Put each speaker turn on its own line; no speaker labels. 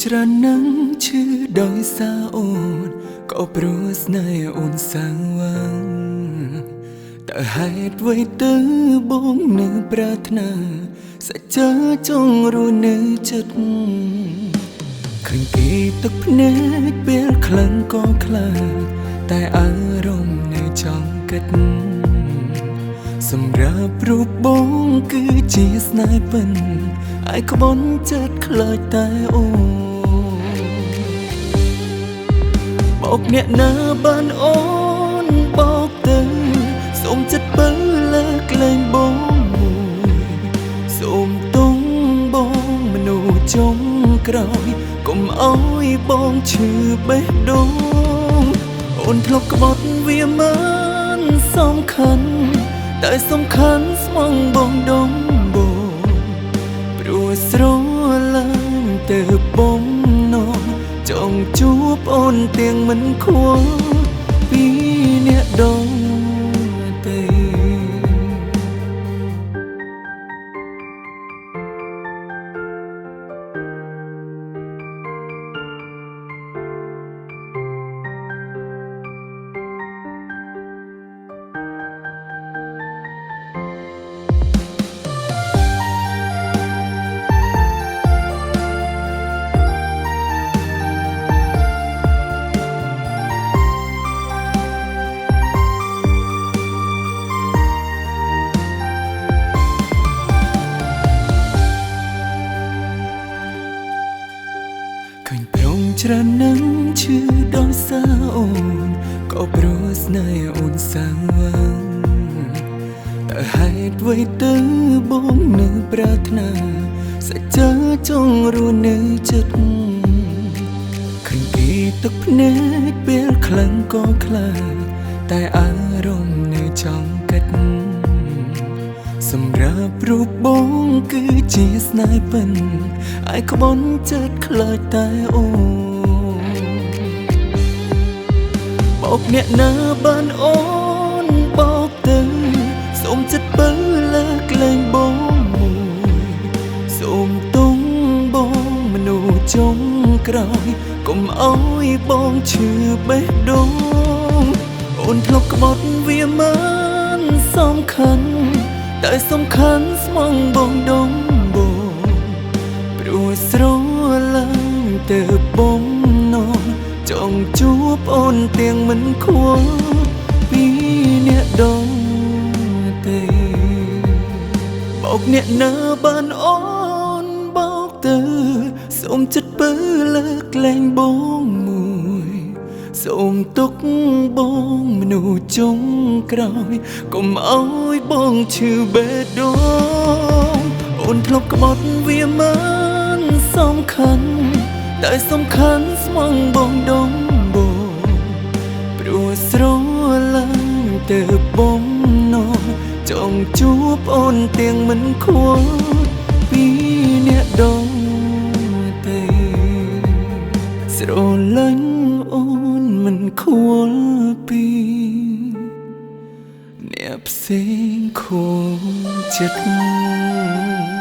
ច្រើនណាស់ឈឺដោយសារអូនក៏ព្រោះស្នេហ៍អូនសាងវាងតើហេតុអ្វីទៅបងនៅប្រាថ្នាសច្ចាចង់រស់នៅចិត្តឃើញគេទឹកភ្នែកពេលខ្លាំងក៏ខ្លាចតែអារម្មណ៍នៅចង់គិតសម្រាប់រូបបងគឺជាស្នេហ៍ពិនឯក្បន់ចិត្តខ្លាចតែអូបោកអ្នកណាបានអូនបោកទៅសូមចិត្តបើលើកលែងបងមួយសូមទងបងមនុស្សចុងក្រោយកុំអោយបងឈឺបេះដូងអូនធ្លាប់ក្បត់វាមិនសំខាន់តែសំខាន់ស្មងបងដងបងព្រោះស្រឡាញ់ទៅបំណងចង់ជួបអូនទាំងមិនខួរពីអ្នកដងទេឃើញប្រងច្រើនណាស់ឈឺដោយសារអូនក៏ព្រោះស្នេហ៍អូនសាងវាងតើហេតុអ្វីទៅបងនៅប្រាថ្នាសច្ចាចង់រស់នៅចិត្តឃើញគេទឹកភ្នែកពេលខ្លាំងក៏ខ្លាចតែអារម្មណ៍នៅចង់គិតសម្រាប់រូបបងគឺជាស្នេហ៍ពិនឯក្បន់ចិត្តខ្លាចតែអូបោកអ្នកណាបានអូនបោកទៅសូមចិត្តបើលើកលែងបងមួយសូមទងបងមនុស្សចុងក្រោយកុំអោយបងឈឺបេះដូងអូនធ្លាប់ក្បត់វាមិនសំខាន់តែសំខាន់ស្មងបងដងបងព្រោះស្រឡាញ់ទៅបំណងចង់ជួបអូនទាំងមិនខួរពីអ្នកដងទេបោកអ្នកណាបានអូនបោកទៅសូមចិត្តបើលើកលែងបងមួយសូមទុកបងមនុស្សចុងក្រោយកុំអោយបងឈឺបេះដូងអូនធ្លាប់ក្បត់វាមិនសំខាន់តែសំខាន់ស្មងបងដងបងព្រោះស្រឡាញ់ទៅបំណងចង់ជួបអូនទាំងមិនខួរពីអ្នកដងទេស្រឡាញ់អូនមិនខួរពីអ្នកផ្សេងខួរចិត្ត